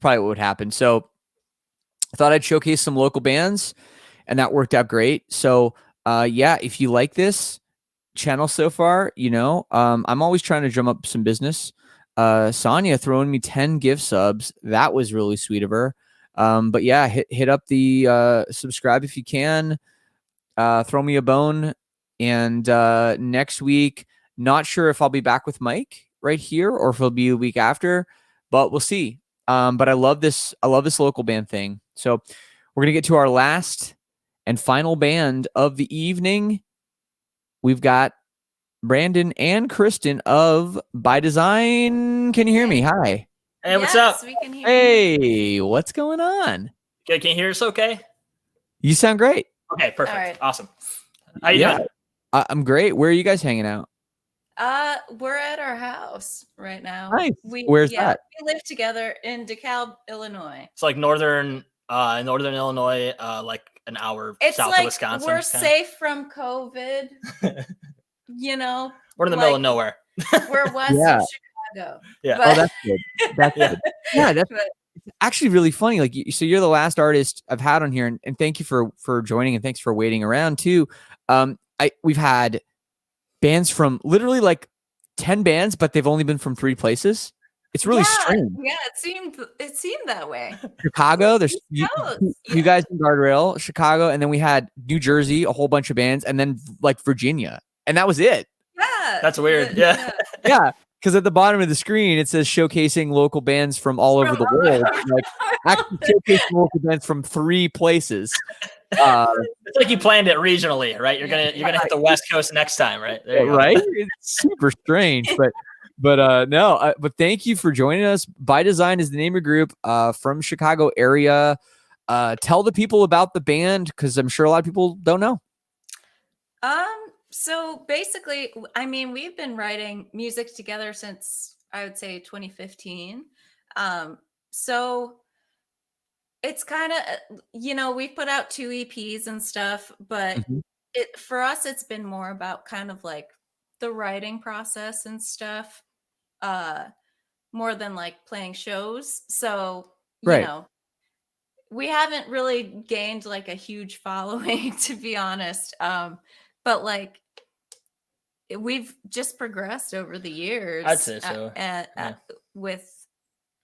probably what would happen. So I thought I'd showcase some local bands, and that worked out great. So yeah, if you like this channel so far, I'm always trying to drum up some business. Sonia throwing me 10 gift subs. That was really sweet of her. But yeah, hit up the subscribe if you can. Throw me a bone. And next week, not sure if I'll be back with Mike right here or if it'll be the week after, but we'll see. But I love this local band thing. So we're gonna get to our last and final band of the evening. We've got Brandon and Kristen of By Design. Can you hear me? Hi. Hey, what's up? We can hear Hey, what's going on? Good. Can you hear us okay? You sound great. Okay, perfect. Right. Awesome. How you doing? I'm great. Where are you guys hanging out? We're at our house right now. Nice. Where's that? We live together in DeKalb, Illinois. It's like northern Illinois, like an hour south of Wisconsin. We're safe from COVID. We're in the middle of nowhere. We're west of Chicago. Yeah. Oh, that's good. That's good. Yeah, that's actually really funny. Like, so you're the last artist I've had on here, and thank you for joining, and thanks for waiting around too. We've had bands from literally like 10 bands, but they've only been from 3 places. It's really strange. Yeah, it seemed that way. Chicago, there's you guys in Guardrail, Chicago, and then we had New Jersey, a whole bunch of bands, and then like Virginia, and that was it. Yeah, that's weird. Yeah. Because at the bottom of the screen it says showcasing local bands from all over the world. Like actually showcasing local bands from 3 places. It's like you planned it regionally, right? You're gonna hit the West Coast next time, right? There you right? It's super strange, but thank you for joining us. By Design is the name of the group, from Chicago area. Tell the people about the band, because I'm sure a lot of people don't know. So basically, I mean, we've been writing music together since I would say 2015. So it's kind of, we've put out 2 EPs and stuff, but for us, it's been more about kind of like the writing process and stuff, more than like playing shows. So, we haven't really gained like a huge following, to be honest. But like we've just progressed over the years. I'd say so. With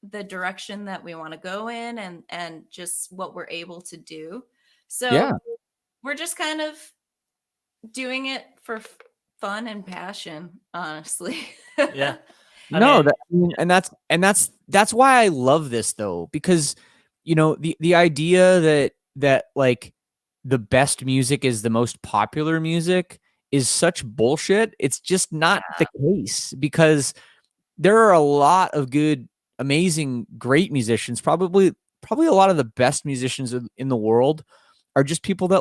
the direction that we want to go in and just what we're able to do. So we're just kind of doing it for fun and passion, honestly. Yeah. That's why I love this though, because the idea that like the best music is the most popular music is such bullshit. It's just not the case, because there are a lot of good, amazing, great musicians. Probably a lot of the best musicians in the world are just people that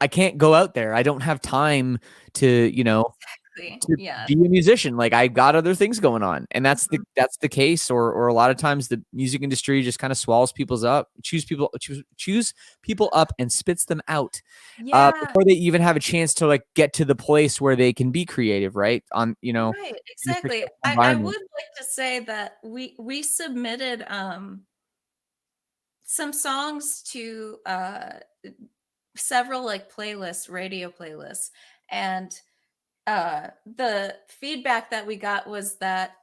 I can't go out there. I don't have time to, be a musician. Like, I've got other things going on, and that's the case. Or a lot of times the music industry just kind of swallows chews people up and spits them out before they even have a chance to like get to the place where they can be creative, right? Right, exactly. I would like to say that we submitted some songs to several like radio playlists, and the feedback that we got was that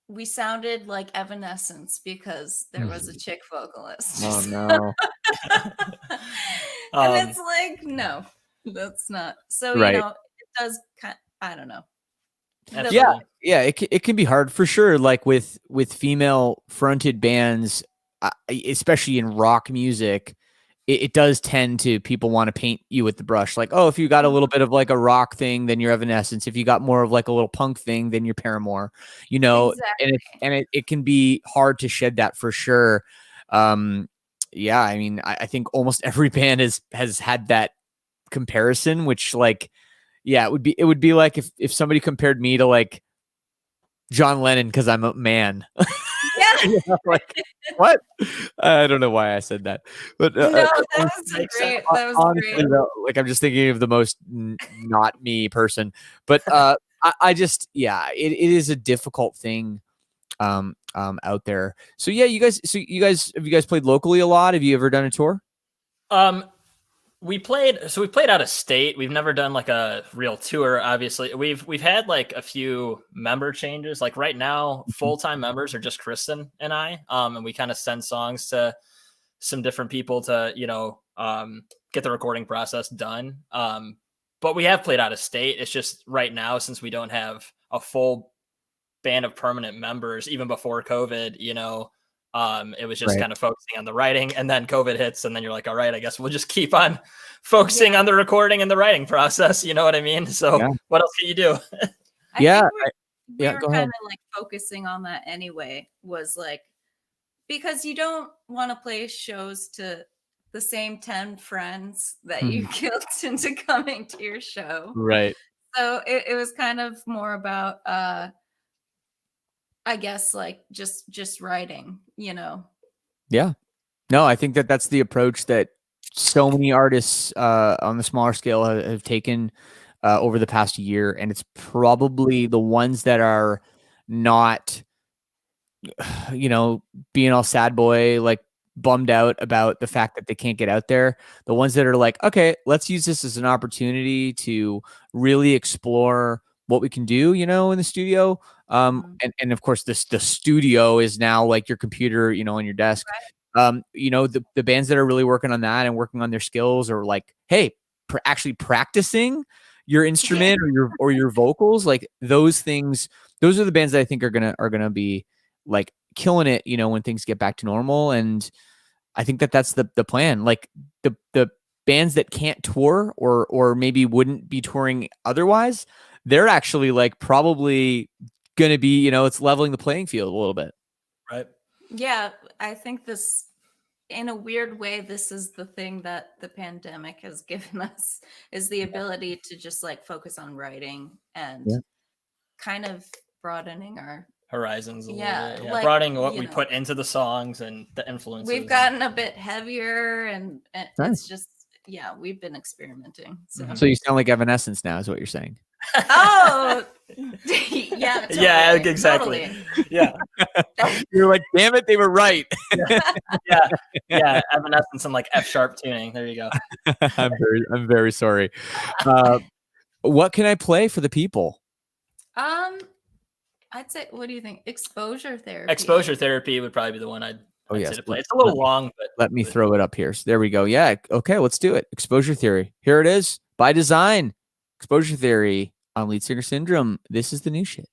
we sounded like Evanescence because there was a chick vocalist. Oh no. And it's like, no, that's not. So it does I don't know. It can be hard for sure, like with female fronted bands, especially in rock music. It does tend to, people want to paint you with the brush. Like, oh, if you got a little bit of like a rock thing, then you're Evanescence. If you got more of like a little punk thing, then you're Paramore, Exactly. and it can be hard to shed that for sure. I mean, I think almost every band has had that comparison, which it would be like if somebody compared me to like John Lennon because I'm a man. Like, what? I don't know why I said that, but no, that was great. That was honestly, great. Though, like, I'm just thinking of the most not me person, but I just, it is a difficult thing out there. So yeah, you guys have you guys played locally a lot? Have you ever done a tour? We played out of state. We've never done like a real tour. Obviously, we've had like a few member changes. Like right now, full-time members are just Kristen and I. And we kind of send songs to some different people to, get the recording process done. But we have played out of state. It's just right now, since we don't have a full band of permanent members, even before COVID, it was just kind of focusing on the writing, and then COVID hits, and then you're like, all right, I guess we'll just keep on focusing on the recording and the writing process. You know what I mean? So what else can you do? I think we were go kind ahead. of like focusing on that anyway, was like, because you don't want to play shows to the same 10 friends that you guilt into coming to your show. Right. So it was kind of more about, I guess, like just writing, Yeah. No, I think that's the approach that so many artists on the smaller scale have taken over the past year. And it's probably the ones that are not, being all sad boy, like bummed out about the fact that they can't get out there. The ones that are like, okay, let's use this as an opportunity to really explore what we can do, in the studio. And of course, the studio is now like your computer, on your desk. Right. The bands that are really working on that and working on their skills, or like, hey, actually practicing your instrument or your vocals, like those things. Those are the bands that I think are gonna be like killing it, when things get back to normal. And I think that's the plan. Like the bands that can't tour or maybe wouldn't be touring otherwise, they're actually like probably going to be, it's leveling the playing field a little bit. Right. Yeah. I think this, in a weird way, this is the thing that the pandemic has given us, is the ability to just like focus on writing and kind of broadening our horizons a little bit. Yeah. Like, broadening what we put into the songs and the influences. We've gotten a bit heaver, and it's just, we've been experimenting. So you sound like Evanescence now, is what you're saying. Oh, yeah. Totally, yeah, exactly. Totally. Yeah. You're like, damn it, they were right. Yeah. Evanescence and like F sharp tuning. There you go. I'm very sorry. What can I play for the people? I'd say, what do you think? Exposure therapy. Exposure therapy would probably be the one I'd say to play. It's a little long, but let me throw it up here. So there we go. Yeah. Okay, let's do it. Exposure Theory. Here it is. By design. Exposure Theory on Lead Singer Syndrome. This is the new shit.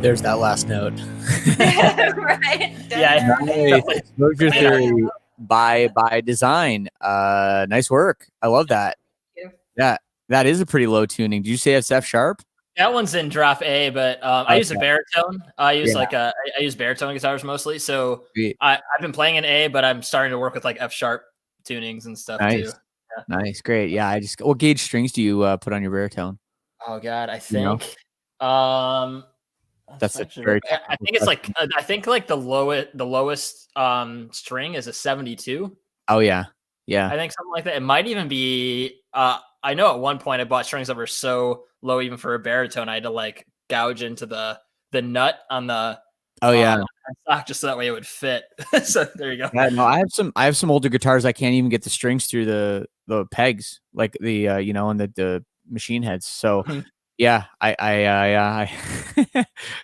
There's that last note. Right. Yeah, Nice. Exposure theory by design. Nice work. I love that. you. Yeah, that is a pretty low tuning. Did you say it's F sharp? that one's in drop A, but I use a Okay. baritone. I use Yeah. I use baritone guitars mostly. So Sweet. I've been playing in A, but I'm starting to work with like F sharp tunings and stuff too. Nice. Nice. Great. Yeah. What gauge strings do you put on your baritone? Oh God, I You know? think That's a actually, very I technical think it's like question. I think like the lowest string is a 72. Oh yeah. Yeah. I think something like that. It might even be I know at one point I bought strings that were so low even for a baritone I had to like gouge into the nut on the Oh yeah. stock just so that way it would fit. So there you go. Yeah, no, I have some older guitars I can't even get the strings through the pegs, like the and the machine heads. So Mhm. yeah,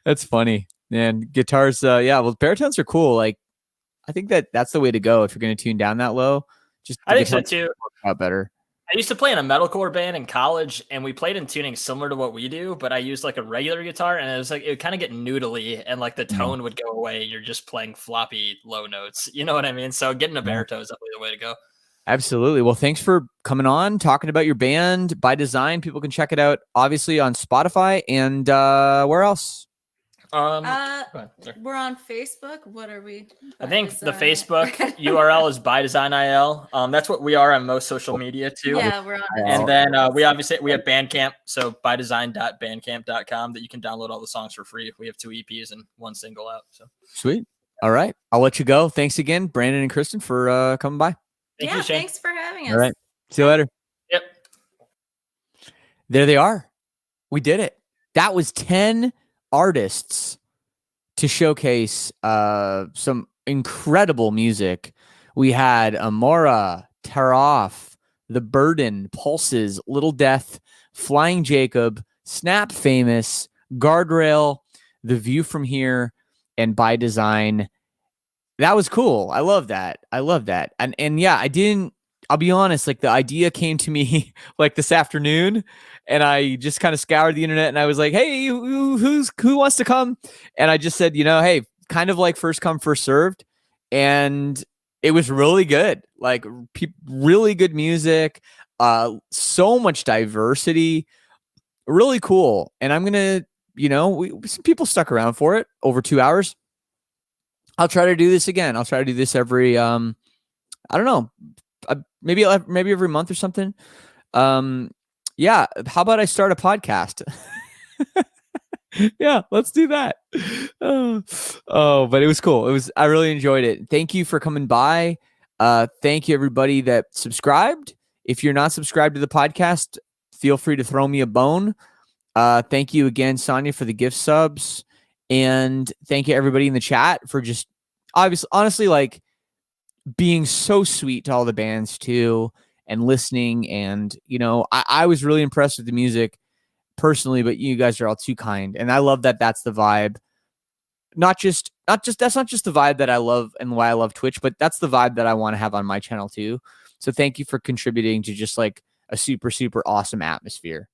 that's funny. Man, guitars, yeah, well, baritones are cool. Like I think that's the way to go if you're going to tune down that low. Just the I think so guitar too. work out better. I used to play in a metalcore band in college, and we played in tuning similar to what we do, but I used like a regular guitar, and it was like it would kind of get noodly, and like the Yeah. tone would go away. You're just playing floppy low notes. You know what I mean? So getting a Yeah. baritone is definitely the way to go. Absolutely. Well, thanks for coming on, talking about your band by design. People can check it out obviously on Spotify and where else? Go ahead, sir. We're on Facebook. What are we? I By think the design? Facebook URL is by design IL. That's what we are on most social media too. Yeah, we're on. And Instagram. then we have Bandcamp, so bydesign.bandcamp.com that you can download all the songs for free. We have 2 EPs and 1 single out. So Sweet. All right. I'll let you go. Thanks again, Brandon and Kristen, for coming by. thank Yeah, you, Shane. thanks for having us. All right. See you later. Yep. There they are. We did it. That was 10 artists to showcase some incredible music. We had Amora, Taroff, The Burden, Pulses, Little Death, Flying Jacob, Snap Famous, Guardrail, The View from Here, and By Design. That was cool. I love that. And yeah, I'll be honest, like the idea came to me like this afternoon and I just kind of scoured the internet and I was like, hey, who wants to come? And I just said, hey, kind of like first come, first served. And it was really good. Like really good music, so much diversity, really cool. And I'm going to, some people stuck around for it over 2 hours. I'll try to do this again. I'll try to do this every, I don't know, maybe every month or something. Yeah. How about I start a podcast? Yeah, let's do that. But it was cool. I really enjoyed it. Thank you for coming by. Thank you everybody that subscribed. If you're not subscribed to the podcast, feel free to throw me a bone. Thank you again, Sonia, for the gift subs. And thank you everybody in the chat for just honestly, like being so sweet to all the bands too and listening. And, I was really impressed with the music personally, but you guys are all too kind. And I love that that's the vibe. That's not just the vibe that I love and why I love Twitch, but that's the vibe that I want to have on my channel too. So thank you for contributing to just like a super, super awesome atmosphere.